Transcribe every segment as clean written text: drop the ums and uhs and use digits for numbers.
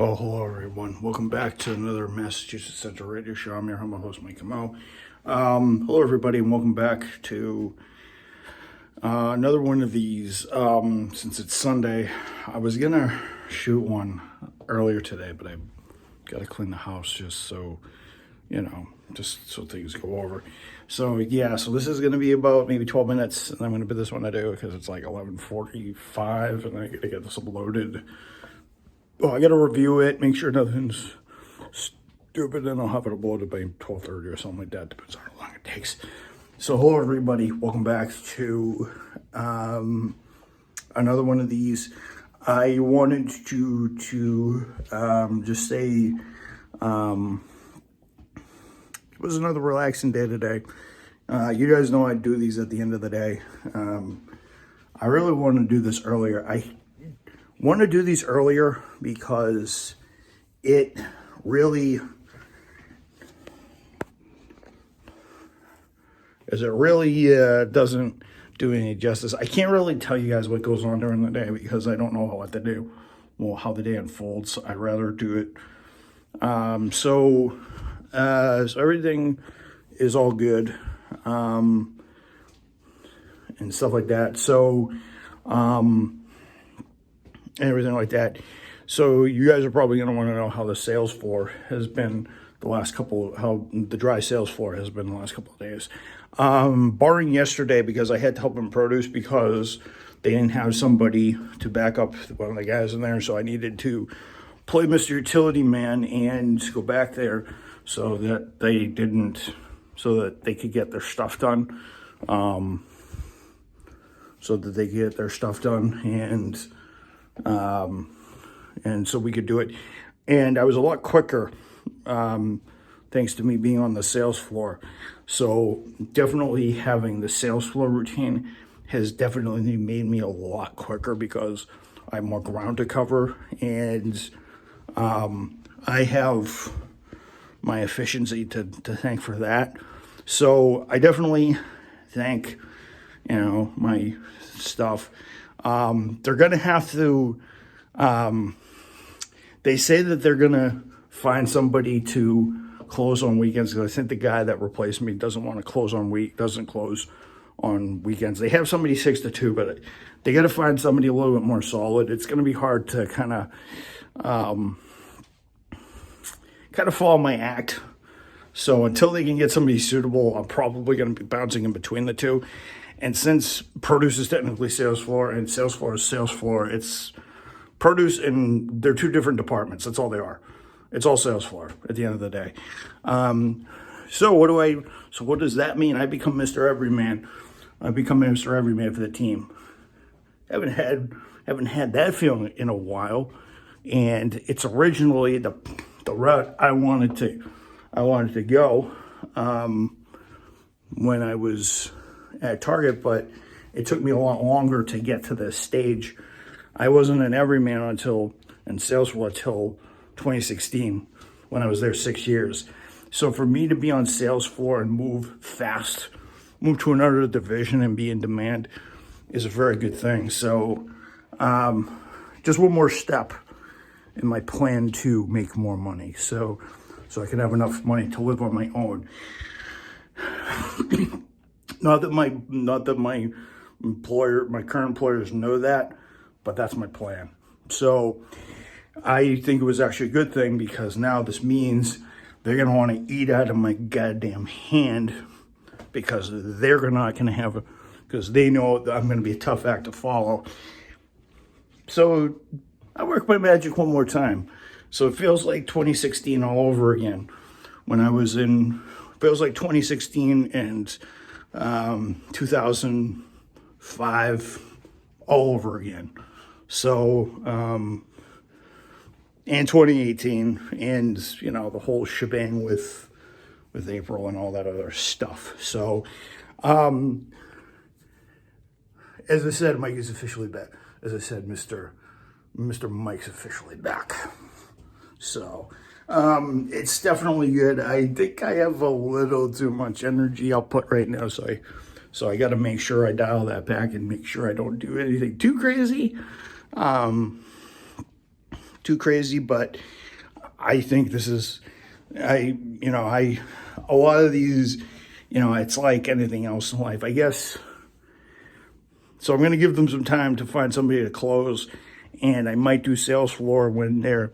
Well, hello everyone. Welcome back to another Massachusetts Central Radio Show. I'm your humble host, Mike Camo. Hello everybody, and welcome back to another one of these. Since it's Sunday, I was gonna shoot one earlier today, but I gotta clean the house just so things go over. So yeah, so this is gonna be about maybe 12 minutes, and I'm gonna put this one to do because it's like 11:45, and I gotta get this uploaded. Well, I got to review it, make sure nothing's stupid, and I'll have it uploaded by 12:30 or something like that. Depends on how long it takes. So, hello everybody. Welcome back to another one of these. I wanted to just say it was another relaxing day today. You guys know I do these at the end of the day. I really want to do this earlier. I want to do these earlier because it really doesn't do any justice. I can't really tell you guys what goes on during the day because I don't know what to do. Well, how the day unfolds. I'd rather do it. So everything is all good and stuff like that. So everything like that. So you guys are probably going to want to know how the sales floor has been how the dry sales floor has been the last couple of days. Barring yesterday, because I had to help in produce because they didn't have somebody to back up one of the guys in there. So I needed to play Mr. Utility Man and go back there so that they could get their stuff done. And so we could do it. And I was a lot quicker, thanks to me being on the sales floor. So definitely having the sales floor routine has definitely made me a lot quicker because I have more ground to cover. And I have my efficiency to thank for that. So I definitely thank, my stuff. They're going to have to, they say that they're going to find somebody to close on weekends because I think the guy that replaced me doesn't close on weekends. They have somebody 6 to 2, but they got to find somebody a little bit more solid. It's going to be hard to kind of follow my act. So until they can get somebody suitable, I'm probably going to be bouncing in between the two. And since produce is technically sales floor and sales floor is sales floor, it's produce and they're two different departments. That's all they are. It's all sales floor at the end of the day. So what does that mean? I become Mr. Everyman. I become Mr. Everyman for the team. Haven't had that feeling in a while. And it's originally the route I wanted to go when I was at Target, but it took me a lot longer to get to this stage. I wasn't an everyman in sales floor until 2016 when I was there 6 years. So for me to be on sales floor and move fast, move to another division and be in demand is a very good thing. So just one more step in my plan to make more money. So I can have enough money to live on my own. Not that my current employers know that, but that's my plan. So I think it was actually a good thing because now this means they're going to want to eat out of my goddamn hand because they're not going to have because they know that I'm going to be a tough act to follow. So I work my magic one more time. So it feels like 2016 all over again. Feels like 2016 and 2005 all over again. So, and 2018 and, the whole shebang with April and all that other stuff. So, as I said, Mike is officially back. As I said, Mr. Mike's officially back. So, it's definitely good. I think I have a little too much energy output right now, so I got to make sure I dial that back and make sure I don't do anything too crazy. too crazy, but I think this is, a lot of these, it's like anything else in life, I guess. So I'm going to give them some time to find somebody to close, and I might do sales floor when they're,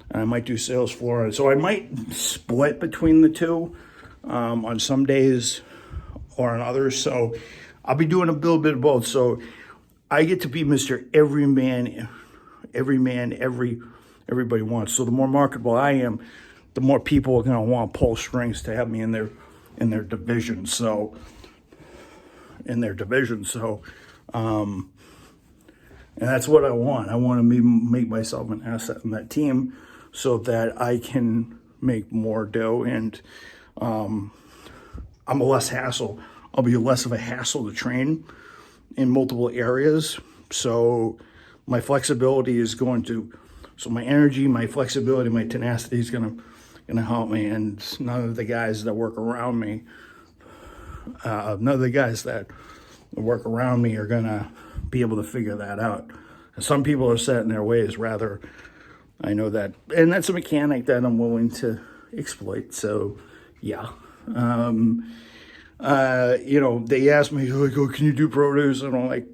I might do sales floor. So I might split between the two on some days or on others. So I'll be doing a little bit of both. So I get to be Mr. Everybody wants. So the more marketable I am, the more people are going to want to pull strings to have me in their division. So and that's what I want. I want to make myself an asset in that team so that I can make more dough, and I'm a less hassle. I'll be less of a hassle to train in multiple areas. So my flexibility is going to, so my energy, my flexibility, my tenacity is gonna help me, and none of the guys that work around me are gonna be able to figure that out. And some people are set in their ways, rather. I know that, and that's a mechanic that I'm willing to exploit. So, yeah. They asked me, like, oh, can you do produce? And I'm like,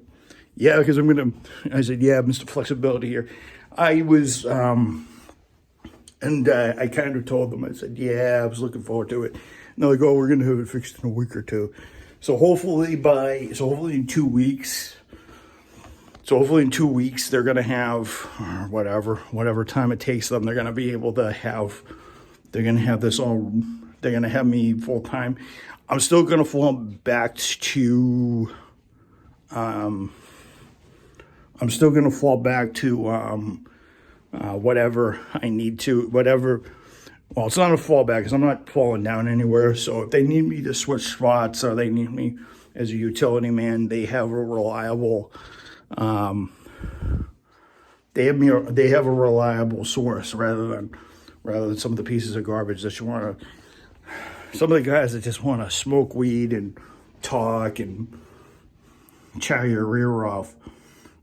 yeah, because I said, yeah, Mr. Flexibility here. I was, I kind of told them, I said, yeah, I was looking forward to it. And they're like, oh, we're going to have it fixed in a week or two. So hopefully in 2 weeks, they're going to have, whatever time it takes them, they're going to be able to have, they're going to have me full time. I'm still going to fall back to, whatever I need to, whatever. Well, it's not a fallback because I'm not falling down anywhere. So if they need me to switch spots or they need me as a utility man, they have a reliable, they have a reliable source rather than some of the pieces of garbage that you want to. Some of the guys that just want to smoke weed and talk and chow your rear off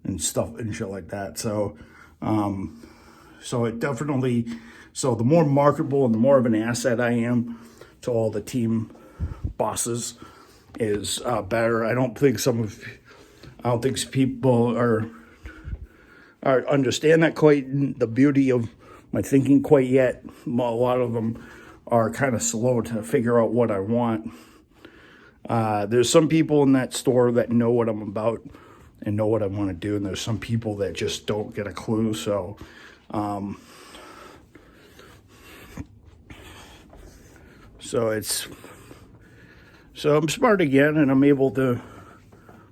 and stuff and shit like that. So, so the more marketable and the more of an asset I am to all the team bosses is better. I don't think people are understand that quite, the beauty of my thinking quite yet. A lot of them are kind of slow to figure out what I want. There's some people in that store that know what I'm about and know what I want to do, and there's some people that just don't get a clue. So, so I'm smart again, and I'm able to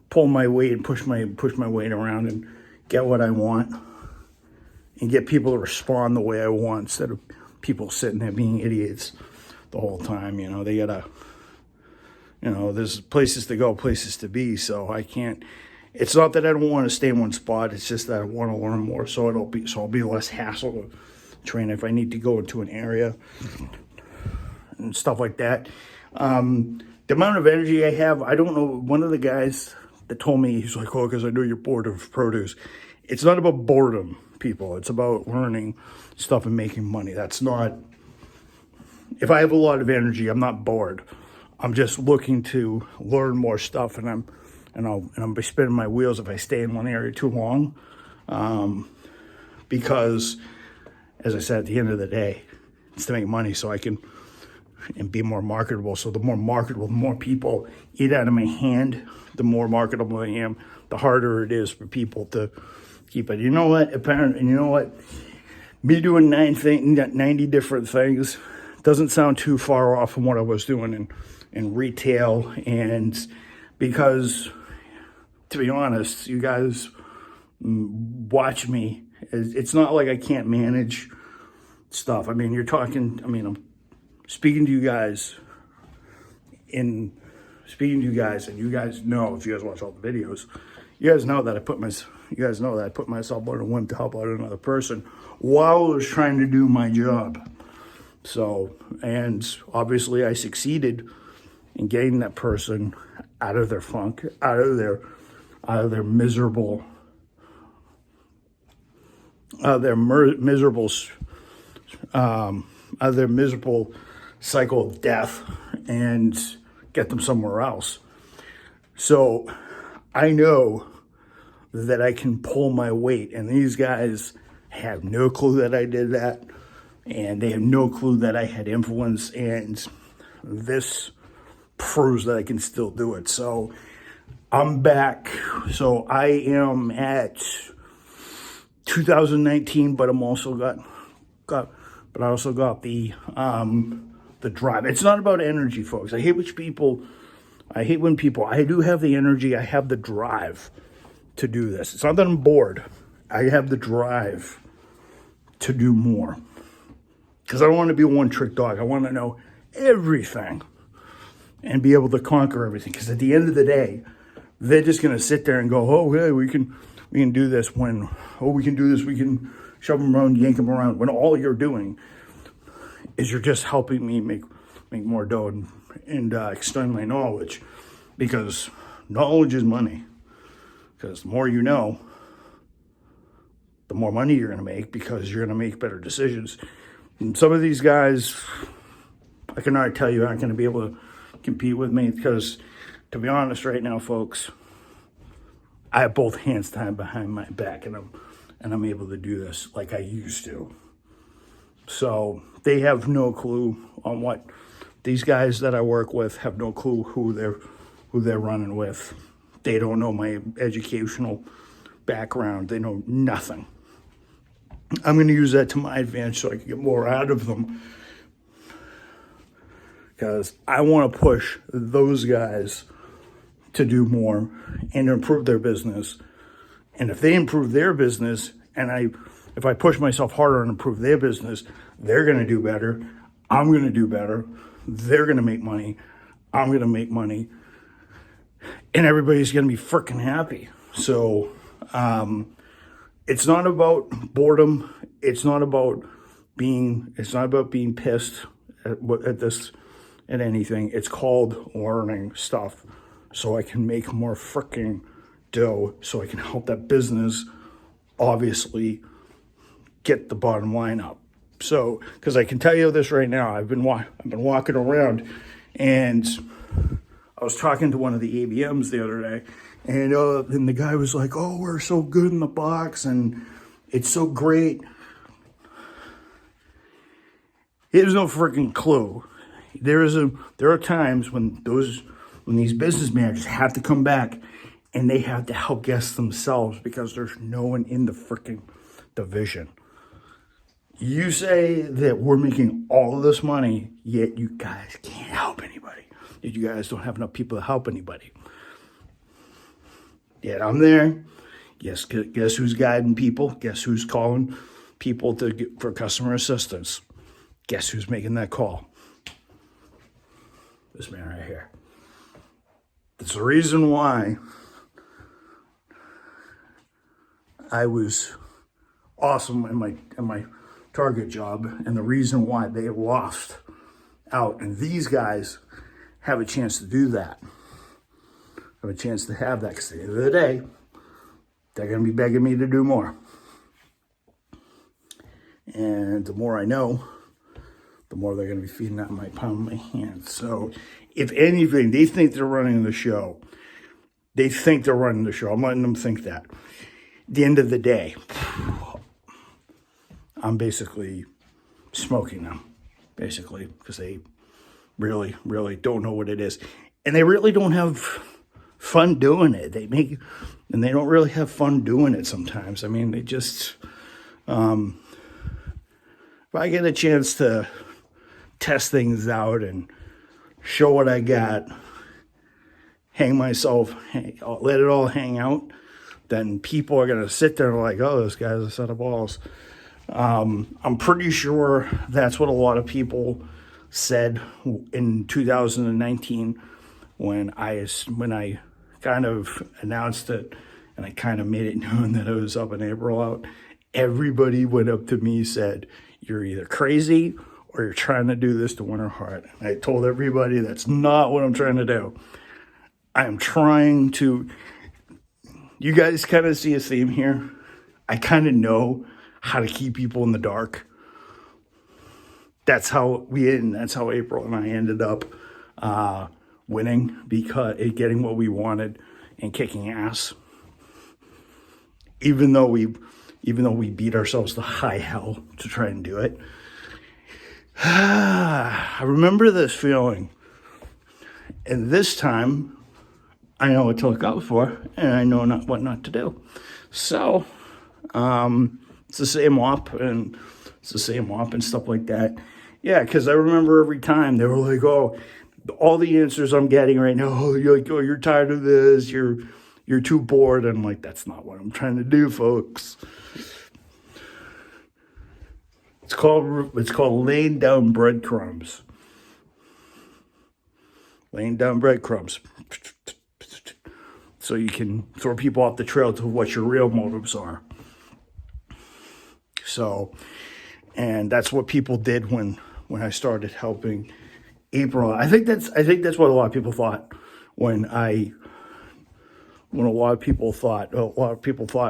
pull my weight and push my weight around and get what I want and get people to respond the way I want instead of people sitting there being idiots the whole time. They gotta, there's places to go, places to be. So I can't, it's not that I don't want to stay in one spot. It's just that I want to learn more. So I'll be less hassle to train if I need to go into an area and stuff like that. The amount of energy I have, I don't know. One of the guys that told me, he's like, oh, because I know you're bored of produce. It's not about boredom, people. It's about learning stuff and making money. That's not, if I have a lot of energy, I'm not bored. I'm just looking to learn more stuff, and I'm spinning my wheels if I stay in one area too long. Because, as I said, at the end of the day, it's to make money so I can and be more marketable. So the more marketable, the more people eat out of my hand, the more marketable I am, the harder it is for people to keep it. You know what? Me doing 90 different things doesn't sound too far off from what I was doing in retail. And because, to be honest, you guys watch me. It's not like I can't manage stuff. I'm speaking to you guys, and you guys know, if you guys watch all the videos, you guys know that I put myself on a whim to help out another person while I was trying to do my job. So, and obviously I succeeded in getting that person out of their funk, out of their miserable their miserable out of their miserable cycle of death and get them somewhere else. So I know that I can pull my weight, and these guys have no clue that I did that, and they have no clue that I had influence, and this proves that I can still do it. So I'm back. So I am at 2019, but I'm also got but I also got the drive. It's not about energy, folks. I hate when people, I do have the energy, I have the drive to do this. It's not that I'm bored. I have the drive to do more. Because I don't want to be a one-trick dog. I want to know everything and be able to conquer everything. Because at the end of the day, they're just going to sit there and go, oh, hey, we can do this when, oh, we can do this, we can shove them around, yank them around, when all you're doing is you're just helping me make more dough and extend my knowledge, because knowledge is money. Because the more you know, the more money you're going to make, because you're going to make better decisions. And some of these guys, I can already tell you, aren't going to be able to compete with me, because, to be honest, right now, folks, I have both hands tied behind my back, and I'm able to do this like I used to. So they have no clue on what these guys that I work with have no clue who they're running with. They don't know my educational background. They know nothing. I'm going to use that to my advantage so I can get more out of them, because I want to push those guys to do more and improve their business. And if they improve their business, and if I push myself harder and improve their business, they're going to do better. I'm going to do better. They're going to make money. I'm going to make money. And everybody's going to be freaking happy. So it's not about boredom. It's not about being pissed at anything. It's called learning stuff so I can make more freaking dough, so I can help that business obviously get the bottom line up. So, because I can tell you this right now, I've been walking around, and I was talking to one of the ABMs the other day, and the guy was like, "Oh, we're so good in the box, and it's so great." He has no freaking clue. There are times when these business managers have to come back, and they have to help guess themselves, because there's no one in the freaking division. You say that we're making all of this money, yet you guys can't help anybody. Yet you guys don't have enough people to help anybody. Yet I'm there. Guess who's guiding people? Guess who's calling people for customer assistance? Guess who's making that call? This man right here. That's the reason why I was awesome in my Target job, and the reason why they lost out. And these guys have a chance to do that. Have a chance to have that, because at the end of the day, they're going to be begging me to do more. And the more I know, the more they're going to be feeding out my palm of my hand. So if anything, they think they're running the show. I'm letting them think that. At the end of the day, I'm basically smoking them, basically, because they really, really don't know what it is. And they really don't have fun doing it. They don't really have fun doing it sometimes. I mean, they just, if I get a chance to test things out and show what I got, let it all hang out, then people are going to sit there and like, oh, this guy's a set of balls. I'm pretty sure that's what a lot of people said in 2019 when I kind of announced it, and I kind of made it known that it was up in April out. Everybody went up to me and said, you're either crazy or you're trying to do this to win her heart. And I told everybody that's not what I'm trying to do. I'm trying to, you guys kind of see a theme here. I kind of know how to keep people in the dark. That's how April and I ended up winning, because getting what we wanted and kicking ass. Even though we beat ourselves to high hell to try and do it. I remember this feeling. And this time, I know what to look out for, and I know what not to do. So, it's the same op and stuff like that. Yeah, because I remember every time they were like, "Oh, all the answers I'm getting right now, oh, you're tired of this, you're too bored." And I'm like, that's not what I'm trying to do, folks. It's called laying down breadcrumbs. Laying down breadcrumbs. So you can throw people off the trail to what your real motives are. So, and that's what people did when I started helping April. I think that's what a lot of people thought when a lot of people thought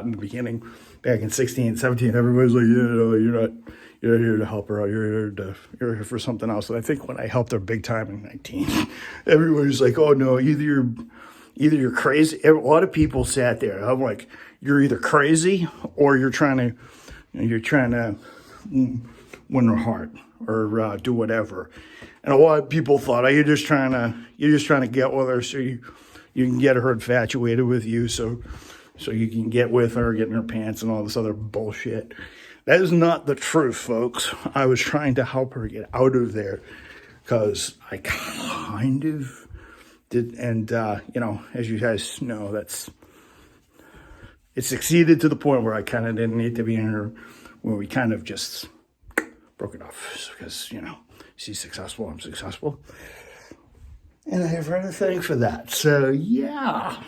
in the beginning, back in 16, 17, everybody's like, you're not here to help her out. You're here for something else. And I think when I helped her big time in 19, everybody's like, oh no, either you're crazy. A lot of people sat there. I'm like, you're either crazy or you're trying to win her heart or do whatever. And a lot of people thought, oh, you're just trying to get with her so you can get her infatuated with you, so you can get with her, get in her pants and all this other bullshit. That is not the truth, folks. I was trying to help her get out of there because I kind of did. And, as you guys know, it succeeded to the point where I kind of didn't need to be in her, where we kind of just broke it off because, she's successful, I'm successful. And I have her to thank for that. So, yeah.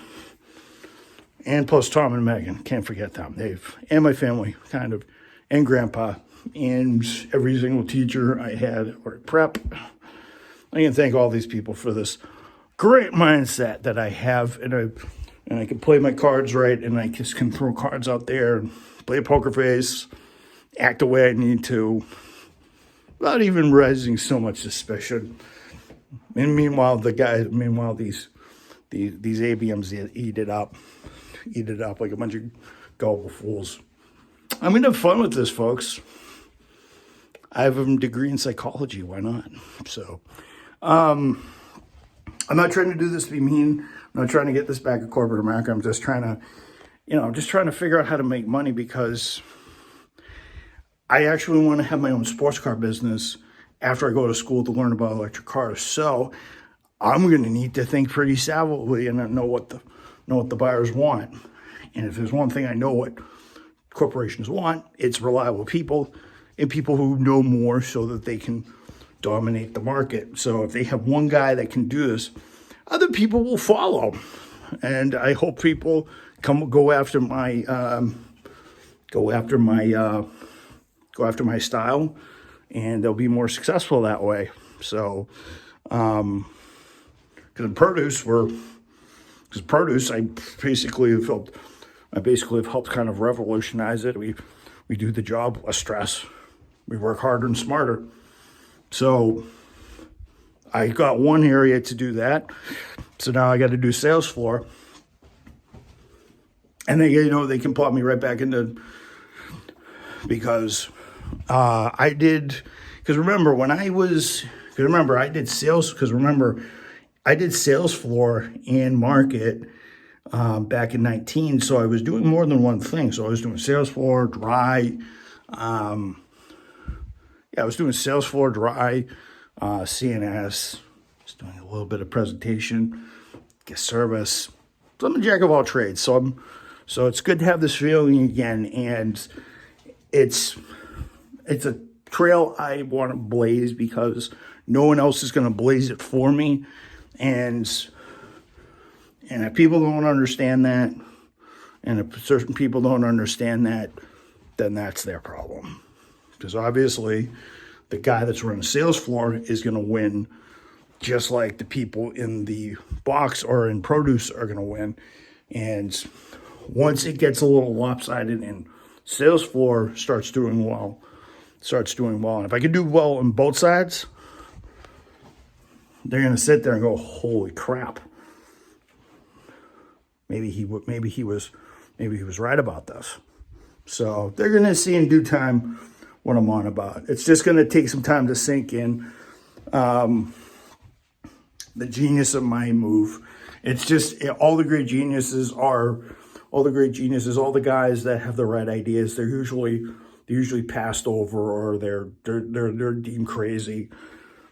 And plus Tom and Megan, can't forget them. And my family, kind of, and Grandpa, and every single teacher I had or prep. I can thank all these people for this great mindset that I have, and I can play my cards right, and I just can throw cards out there and play a poker face, act the way I need to, without even raising so much suspicion. And meanwhile, these ABMs eat it up like a bunch of gullible fools. I'm gonna have fun with this, folks. I have a degree in psychology. Why not? So, I'm not trying to do this to be mean. I'm not trying to get this back at corporate America. I'm just trying to figure out how to make money, because I actually want to have my own sports car business after I go to school to learn about electric cars. So I'm going to need to think pretty savvily and know what the buyers want. And if there's one thing I know what corporations want, it's reliable people and people who know more so that they can dominate the market. So if they have one guy that can do this, other people will follow. And I hope people go after my style, and they'll be more successful that way. So, because produce, I basically have helped kind of revolutionize it. We do the job less stress. We work harder and smarter. So I got one area to do that. So now I got to do sales floor. And they can plot me right back into, because I did sales floor and market back in 19. So I was doing more than one thing. So I was doing sales floor, dry. I was doing sales floor, dry, CNS. I was doing a little bit of presentation, guest service. So I'm a jack of all trades. So it's good to have this feeling again. And it's a trail I want to blaze, because no one else is going to blaze it for me. And if people don't understand that, and if certain people don't understand that, then that's their problem. Because obviously, the guy that's running the sales floor is going to win, just like the people in the box or in produce are going to win. And once it gets a little lopsided and sales floor starts doing well. And if I can do well on both sides, they're going to sit there and go, holy crap. Maybe he was right about this. So they're going to see in due time what I'm on about. It's just going to take some time to sink in. The genius of my move. It's just all the great geniuses, all the guys that have the right ideas, they're usually passed over, or they're deemed crazy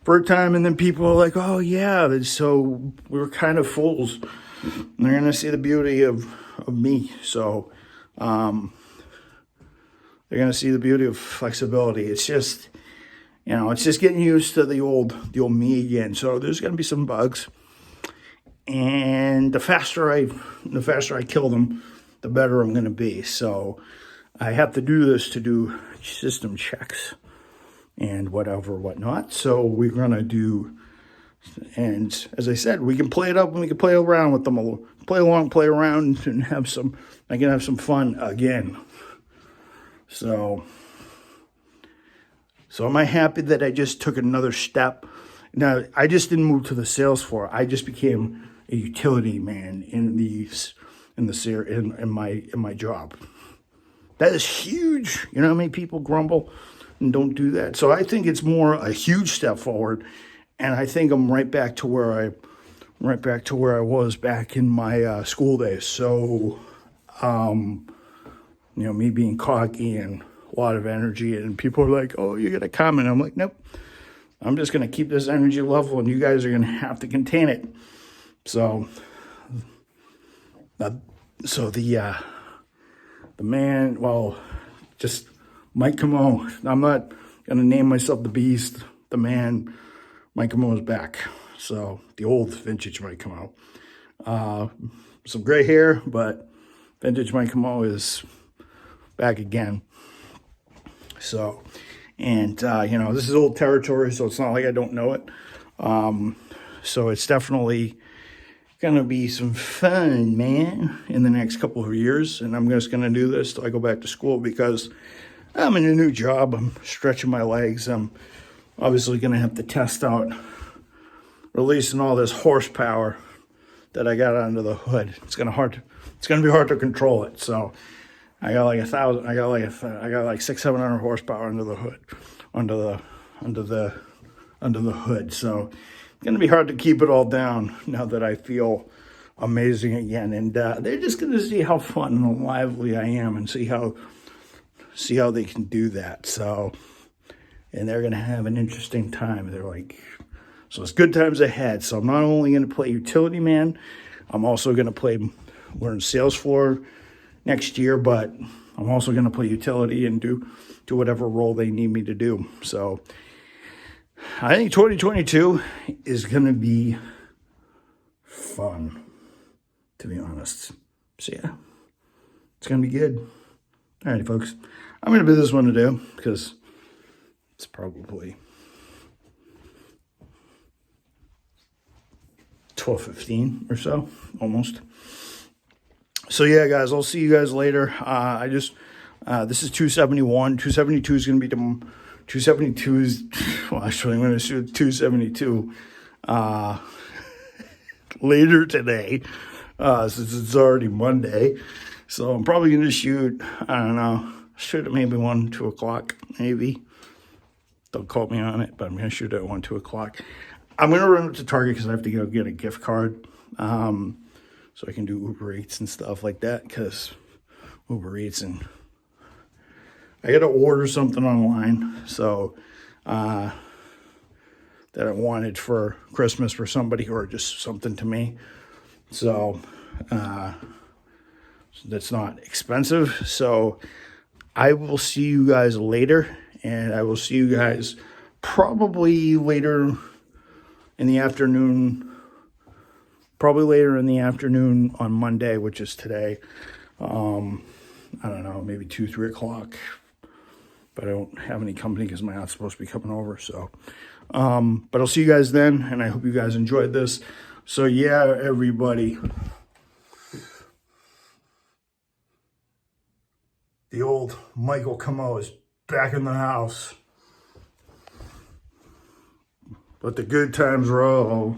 for a time, and then people are like, oh yeah, so we were kind of fools. And they're gonna see the beauty of me. So they're gonna see the beauty of flexibility. It's just, it's just getting used to the old me again. So there's gonna be some bugs, and the faster I kill them, the better I'm gonna be. So I have to do this to do system checks and whatnot. So we're gonna do, and as I said, we can play it up and we can play around with them, play around, and I can have some fun again. So am I happy that I just took another step? Now, I just didn't move to the sales floor. I just became a utility man in my job. That is huge. You know how many people grumble and don't do that? So I think it's more a huge step forward, and I think I'm right back to where I was back in my school days. So, me being cocky and a lot of energy, and people are like, "Oh, you got a comment?" I'm like, "Nope. I'm just gonna keep this energy level, and you guys are gonna have to contain it." So, the man, well, just Mike Camo. I'm not gonna name myself the Beast. The man, Mike Camo, is back. So the old vintage Mike Camo. Some gray hair, but vintage Mike Camo is back again. So, and this is old territory, so it's not like I don't know it. So it's definitely gonna be some fun, man, in the next couple of years. And I'm just gonna do this till I go back to school, because I'm in a new job. I'm stretching my legs. I'm obviously gonna have to test out releasing all this horsepower that I got under the hood. It's gonna be hard to control it. So I got like 600-700 horsepower under the hood, under the hood. So it's gonna be hard to keep it all down now that I feel amazing again. And they're just gonna see how fun and lively I am, and see how they can do that. So, and they're gonna have an interesting time. They're like, so it's good times ahead. So I'm not only gonna play utility man, I'm also gonna learn sales floor next year, but I'm also gonna play utility and do whatever role they need me to do. So I think 2022 is going to be fun, to be honest. So, yeah, it's going to be good. All right, folks. I'm going to do this one to do, because it's probably 12:15 or so, almost. So, yeah, guys, I'll see you guys later. This is 271. 272 is going to be 272 is, well, actually, I'm going to shoot 272 later today, since it's already Monday. So I'm probably going to shoot, I don't know, shoot at maybe 1, 2 o'clock, maybe. Don't quote me on it, but I'm going to shoot at 1, 2 o'clock. I'm going to run up to Target because I have to go get a gift card, so I can do Uber Eats and stuff like that, because Uber Eats, and I got to order something online, so that I wanted for Christmas for somebody, or just something to me. So that's not expensive. So I will see you guys later, and I will see you guys probably later in the afternoon. Probably later in the afternoon on Monday, which is today. I don't know, maybe 2, 3 o'clock. But I don't have any company because my aunt's supposed to be coming over. So, but I'll see you guys then, and I hope you guys enjoyed this. So yeah, everybody. The old Michael Camo is back in the house. Let the good times roll.